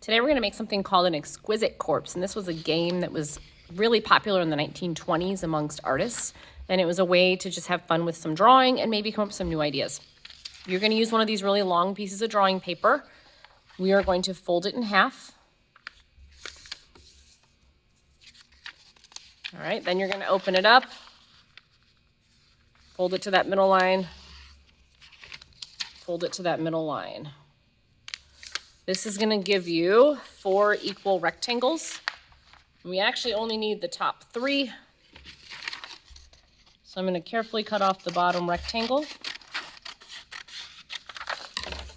Today we're going to make something called an exquisite corpse, and this was a game that was really popular in the 1920s amongst artists, and it was a way to just have fun with some drawing and maybe come up with some new ideas. You're going to use one of these really long pieces of drawing paper. We are going to fold it in half. All right, then you're going to open it up, fold it to that middle line, fold it to that middle line. This is going to give you 4 equal rectangles. We actually only need the top 3. So I'm going to carefully cut off the bottom rectangle.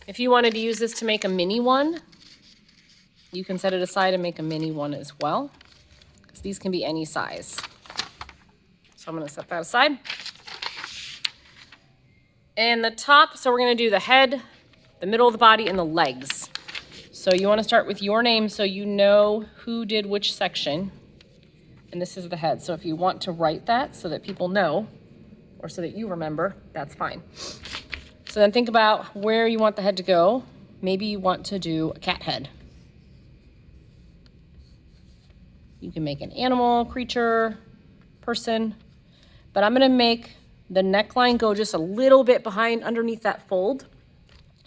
If you wanted to use this to make a mini one, you can set it aside and make a mini one as well, because these can be any size. So I'm going to set that aside. And the top, so we're going to do the head, the middle of the body, and the legs. So you want to start with your name so you know who did which section. And this is the head. So if you want to write that so that people know, or so that you remember, that's fine. So then think about where you want the head to go. Maybe you want to do a cat head. You can make an animal, creature, person. But I'm going to make the neckline go just a little bit behind underneath that fold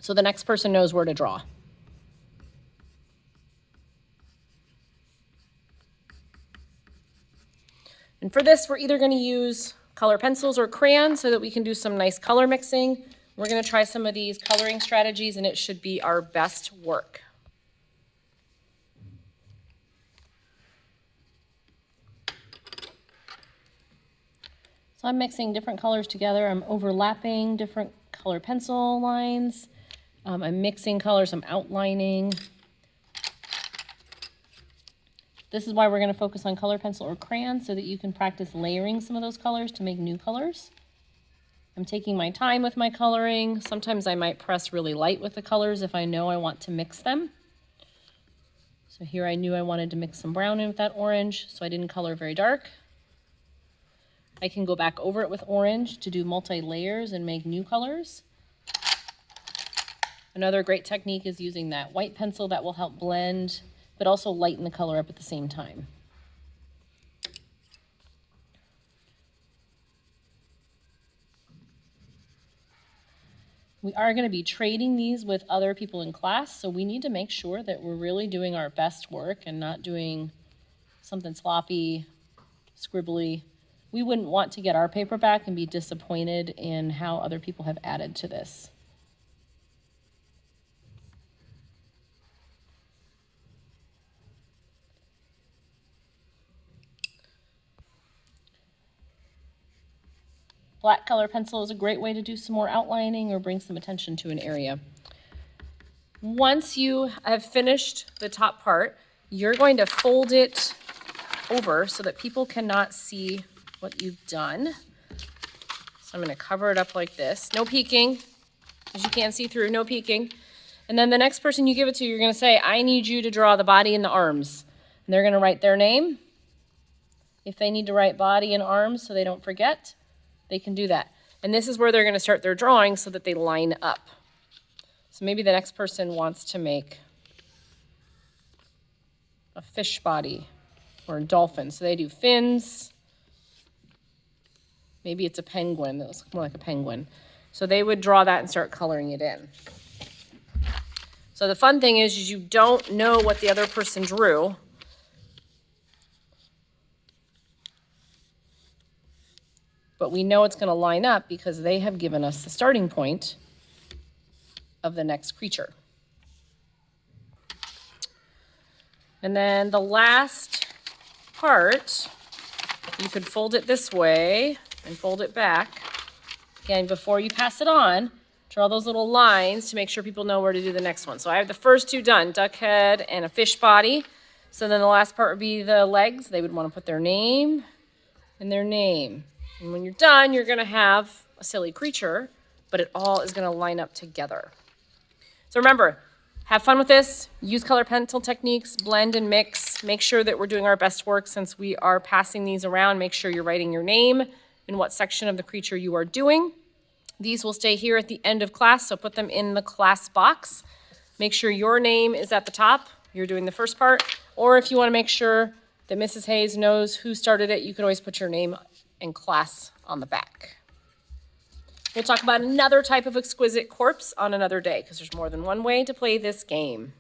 so the next person knows where to draw. And for this, we're either going to use color pencils or crayons so that we can do some nice color mixing. We're going to try some of these coloring strategies, and it should be our best work. So I'm mixing different colors together. I'm overlapping different color pencil lines. I'm mixing colors. I'm outlining. This is why we're going to focus on color pencil or crayon so that you can practice layering some of those colors to make new colors. I'm taking my time with my coloring. Sometimes I might press really light with the colors if I know I want to mix them. So here I knew I wanted to mix some brown in with that orange, so I didn't color very dark. I can go back over it with orange to do multi-layers and make new colors. Another great technique is using that white pencil that will help blend, but also lighten the color up at the same time. We are going to be trading these with other people in class, so we need to make sure that we're really doing our best work and not doing something sloppy, scribbly. We wouldn't want to get our paper back and be disappointed in how other people have added to this. Black color pencil is a great way to do some more outlining or bring some attention to an area. Once you have finished the top part, you're going to fold it over so that people cannot see what you've done. So I'm going to cover it up like this. No peeking, because you can't see through, no peeking. And then the next person you give it to, you're going to say, I need you to draw the body and the arms. And they're going to write their name. If they need to write body and arms so they don't forget, they can do that. And this is where they're going to start their drawing so that they line up. So maybe the next person wants to make a fish body or a dolphin. So they do fins. Maybe it's a penguin. That looks more like a penguin. So they would draw that and start coloring it in. So the fun thing is you don't know what the other person drew. But we know it's going to line up because they have given us the starting point of the next creature. And then the last part, you could fold it this way and fold it back. Again, before you pass it on, draw those little lines to make sure people know where to do the next one. So I have the first 2 done, duck head and a fish body. So then the last part would be the legs. They would want to put their name and their name. And when you're done, you're going to have a silly creature, but it all is going to line up together. So remember, have fun with this. Use color pencil techniques, blend and mix. Make sure that we're doing our best work since we are passing these around. Make sure you're writing your name and what section of the creature you are doing. These will stay here at the end of class, so put them in the class box. Make sure your name is at the top. you're doing the first part. Or if you want to make sure that Mrs. Hayes knows who started it, you can always put your name and class on the back. We'll talk about another type of exquisite corpse on another day because there's more than one way to play this game.